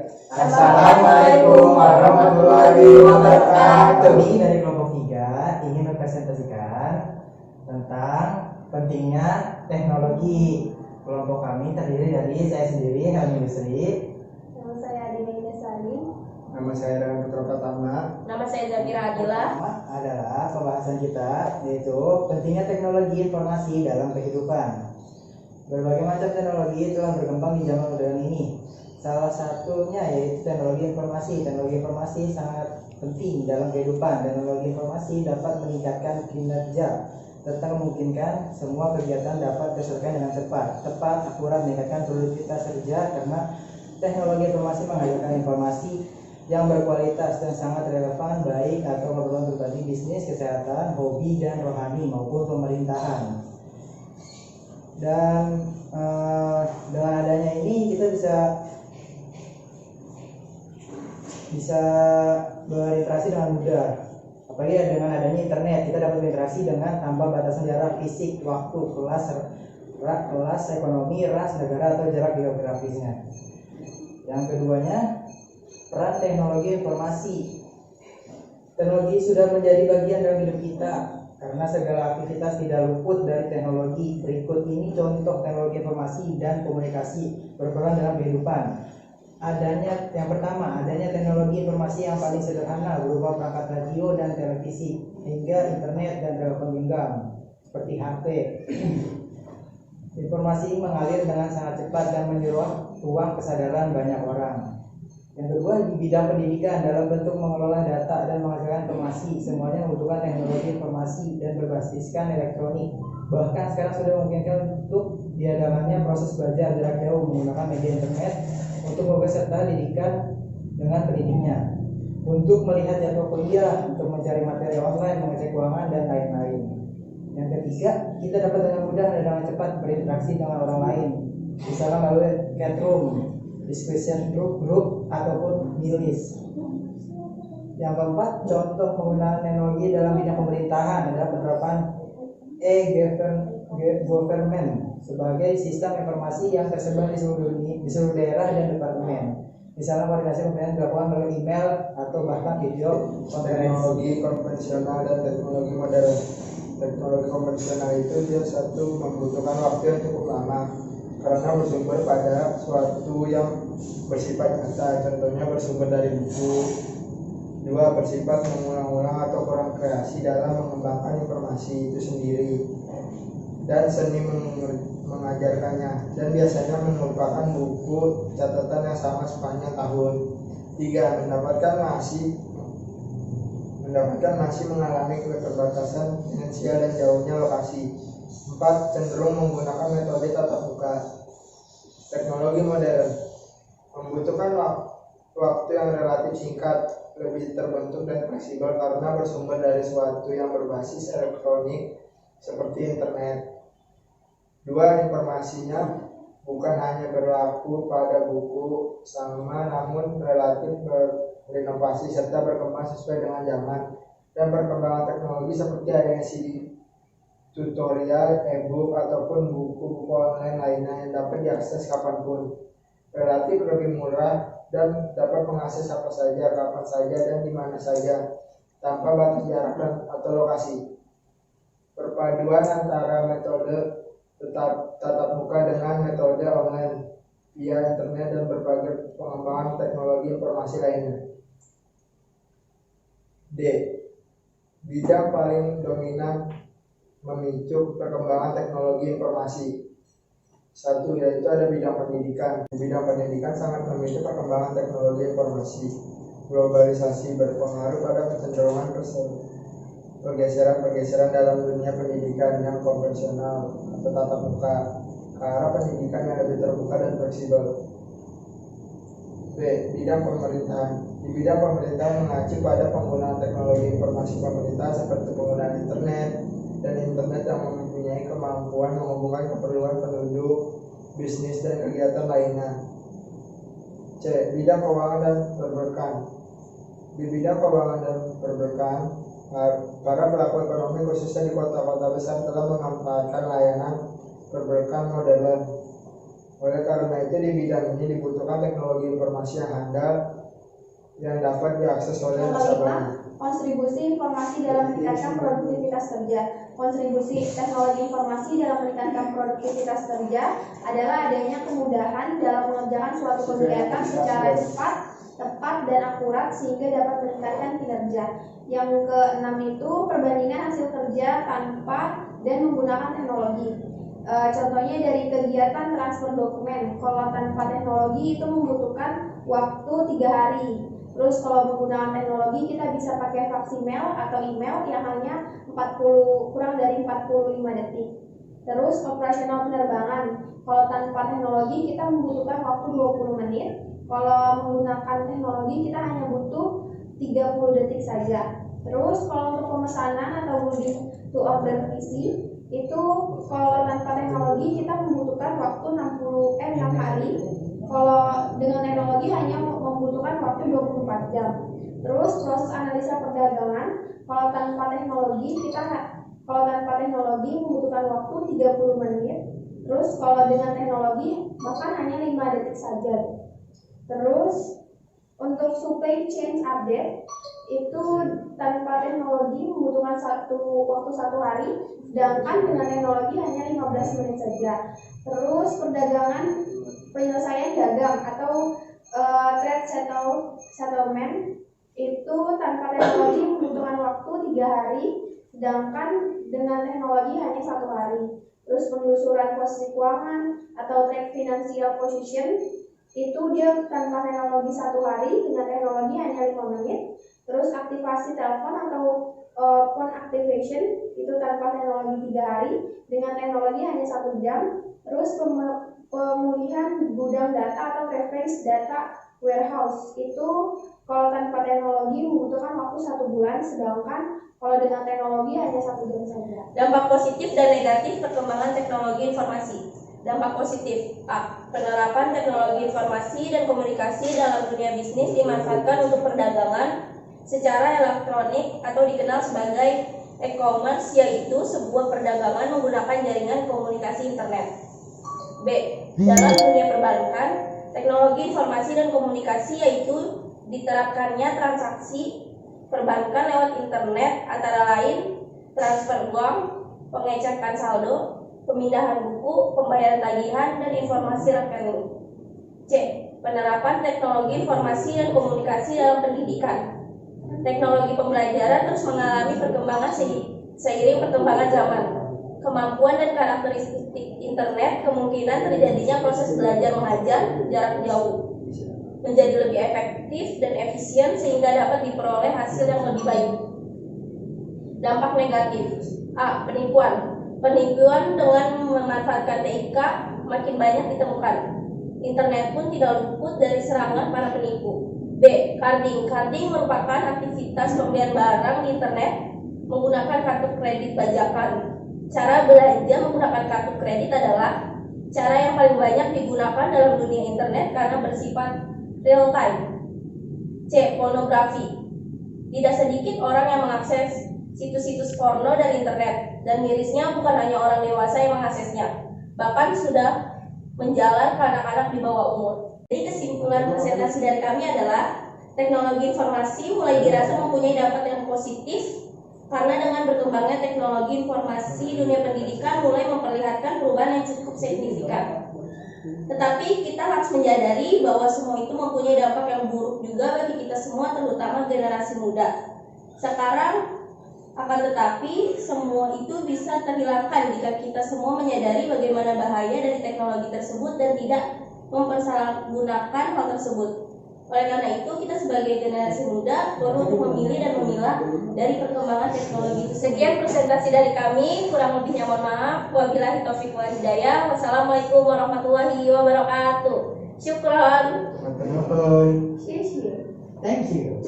Assalamualaikum warahmatullahi wabarakatuh. Kami dari kelompok 3 ingin mempresentasikan tentang pentingnya teknologi. Kelompok kami terdiri dari saya sendiri, Helmi Yusri. Nama saya Adina Salim. Nama saya Dana Putra Pratama. Nama saya Zakira Adila. Adalah pembahasan kita yaitu pentingnya teknologi informasi dalam kehidupan. Berbagai macam teknologi telah berkembang di zaman modern ini. Salah satunya yaitu teknologi informasi. Teknologi informasi sangat penting dalam kehidupan. Teknologi informasi dapat meningkatkan kinerja serta memungkinkan semua kegiatan dapat terselesaikan dengan cepat, tepat, akurat, meningkatkan produktivitas kerja karena teknologi informasi menghadirkan informasi yang berkualitas dan sangat relevan baik atau keperluan pribadi, bisnis, kesehatan, hobi, dan rohani maupun pemerintahan. Dan dengan adanya ini kita bisa berinteraksi dengan mudah. Apalagi dengan adanya internet kita dapat berinteraksi dengan tanpa batasan jarak fisik, waktu, kelas ekonomi, ras, negara atau jarak geografisnya. Yang keduanya, peran teknologi informasi. Teknologi sudah menjadi bagian dalam hidup kita karena segala aktivitas tidak luput dari teknologi. Berikut ini contoh teknologi informasi dan komunikasi berperan dalam kehidupan. Yang pertama, adanya teknologi informasi yang paling sederhana berupa perangkat radio dan televisi hingga internet dan telepon genggam seperti HP. Informasi mengalir dengan sangat cepat dan menyerap ruang kesadaran banyak orang. Yang kedua, di bidang pendidikan dalam bentuk mengelola data dan menghasilkan informasi, semuanya membutuhkan teknologi informasi dan berbasiskan elektronik. Bahkan sekarang sudah memungkinkan untuk diadakannya proses belajar jarak jauh menggunakan media internet untuk mempeserta didikan dengan pendidiknya, untuk melihat jadwal kuliah, untuk mencari materi online, mengecek keuangan, dan lain-lain. Yang ketiga, kita dapat dengan mudah dan dengan cepat berinteraksi dengan orang lain, misalnya melalui chat room, discussion group ataupun milis. Yang keempat, contoh penggunaan teknologi dalam bidang pemerintahan adalah penerapan e-government sebagai sistem informasi yang tersebar di seluruh daerah dan departemen. Misalnya koordinasi pemerintahan dilakukan melalui email atau bahkan video konferensi. Teknologi konvensional dan teknologi modern. Teknologi konvensional itu dia satu membutuhkan waktu yang cukup lama karena bersumber pada suatu yang bersifat nyata, contohnya bersumber dari buku. Dua, bersifat mengulang-ulang atau kurang kreasi dalam mengembangkan informasi itu sendiri dan seni mengajarkannya, dan biasanya merupakan buku catatan yang sama sepanjang tahun. Tiga, mendapatkan masih mengalami keterbatasan finansial dan jauhnya lokasi. Empat, cenderung menggunakan metode tatap muka. Teknologi modern membutuhkan waktu yang relatif singkat, lebih terbentuk dan fleksibel karena bersumber dari suatu yang berbasis elektronik seperti internet. Dua, informasinya bukan hanya berlaku pada buku sama, namun relatif berinovasi serta berkembang sesuai dengan zaman dan perkembangan teknologi seperti adanya CD, tutorial, e-book ataupun buku-buku online lainnya yang dapat diakses kapanpun, relatif lebih murah dan dapat mengakses apa saja, kapan saja, dan di mana saja tanpa batas jarak atau lokasi. Perpaduan antara metode tatap muka dengan metode online via internet dan berbagai pengembangan teknologi informasi lainnya. D. Bidang paling dominan memicu perkembangan teknologi informasi. Satu, yaitu ada bidang pendidikan. Bidang pendidikan sangat memicu perkembangan teknologi informasi. Globalisasi berpengaruh pada kecenderungan pergeseran dalam dunia pendidikan yang konvensional atau tatap muka ke arah pendidikan yang lebih terbuka dan fleksibel. B. Bidang pemerintahan. Di bidang pemerintahan mengacu pada penggunaan teknologi informasi pemerintah seperti penggunaan internet dan internet yang mempunyai kemampuan menghubungkan keperluan penduduk, bisnis, dan kegiatan lainnya. C. Bidang keuangan dan perbankan. Di bidang keuangan dan perbankan, para pelaku ekonomi khususnya di kota-kota besar telah memanfaatkan layanan perbankan modern Oleh karena itu di bidang ini dibutuhkan teknologi informasi yang handal yang dapat diakses oleh Yang nasabah. kelima, kontribusi informasi dalam meningkatkan produktivitas kerja. Kontribusi teknologi informasi dalam meningkatkan produktivitas kerja adalah adanya kemudahan dalam mengerjakan suatu kegiatan secara cepat, tepat, dan akurat sehingga dapat meningkatkan kinerja. Yang keenam itu perbandingan hasil kerja tanpa dan menggunakan teknologi. Contohnya dari kegiatan transfer dokumen, kalau tanpa teknologi itu membutuhkan waktu 3 hari. Terus kalau menggunakan teknologi kita bisa pakai faksimiles atau email yang hanya kurang dari 45 detik. Terus operasional penerbangan, kalau tanpa teknologi kita membutuhkan waktu 20 menit. Kalau menggunakan teknologi kita hanya butuh 30 detik saja. Terus kalau untuk pemesanan atau booking to order PC itu kalau tanpa teknologi kita membutuhkan waktu 6 hari. Kalau dengan teknologi hanya membutuhkan waktu 24 jam. Terus proses analisa perdagangan, kalau tanpa teknologi membutuhkan waktu 30 menit. Terus kalau dengan teknologi bahkan hanya 5 detik saja. Terus untuk supply chain update itu tanpa teknologi membutuhkan waktu 1 hari, sedangkan dengan teknologi hanya 15 menit saja. Terus perdagangan penyelesaian dagang atau trade settlement itu tanpa teknologi membutuhkan waktu 3 hari, sedangkan dengan teknologi hanya 1 hari. Terus penelusuran posisi keuangan atau track financial position itu dia tanpa teknologi 1 hari, dengan teknologi hanya 5 menit. Terus aktivasi telepon atau phone activation itu tanpa teknologi 3 hari, dengan teknologi hanya 1 jam. Terus pemulihan gudang data atau reference data warehouse itu kalau tanpa teknologi membutuhkan waktu 1 bulan, sedangkan kalau dengan teknologi hanya 1 jam saja. Dampak positif dan negatif perkembangan teknologi informasi. Dampak positif: A. Penerapan teknologi informasi dan komunikasi dalam dunia bisnis dimanfaatkan untuk perdagangan secara elektronik atau dikenal sebagai e-commerce, yaitu sebuah perdagangan menggunakan jaringan komunikasi internet. B. Dalam dunia perbankan, teknologi informasi dan komunikasi yaitu diterapkannya transaksi perbankan lewat internet, antara lain transfer uang, pengecekan saldo, pemindahan buku, pembayaran tagihan, dan informasi rekening. C. Penerapan teknologi informasi dan komunikasi dalam pendidikan. Teknologi pembelajaran terus mengalami perkembangan seiring perkembangan zaman. Kemampuan dan karakteristik internet kemungkinan terjadinya proses belajar mengajar jarak jauh menjadi lebih efektif dan efisien sehingga dapat diperoleh hasil yang lebih baik. Dampak negatif: A. Penipuan. Penipuan dengan memanfaatkan TIK makin banyak ditemukan. Internet pun tidak luput dari serangan para penipu. B. Carding. Carding merupakan aktivitas pembelian barang di internet menggunakan kartu kredit bajakan. Cara belanja menggunakan kartu kredit adalah cara yang paling banyak digunakan dalam dunia internet karena bersifat real time. C. Pornografi. Tidak sedikit orang yang mengakses situs-situs porno dari internet, dan mirisnya bukan hanya orang dewasa yang mengaksesnya, bahkan sudah menjalar ke anak-anak di bawah umur. Jadi kesimpulan presentasi dari kami adalah teknologi informasi mulai dirasa mempunyai dampak yang positif karena dengan berkembangnya teknologi informasi, dunia pendidikan mulai memperlihatkan perubahan yang cukup signifikan. Tetapi kita harus menyadari bahwa semua itu mempunyai dampak yang buruk juga bagi kita semua, terutama generasi muda. Sekarang akan tetapi semua itu bisa terhilangkan jika kita semua menyadari bagaimana bahaya dari teknologi tersebut dan tidak mempersalahgunakan hal tersebut. Oleh karena itu, kita sebagai generasi muda perlu untuk memilih dan memilah dari perkembangan teknologi itu. Sekian presentasi dari kami, kurang lebihnya mohon maaf. Wabillahi taufiq wal hidayah. Wassalamualaikum warahmatullahi wabarakatuh. Syukran. Matur nuwun. Cheers. Thank you.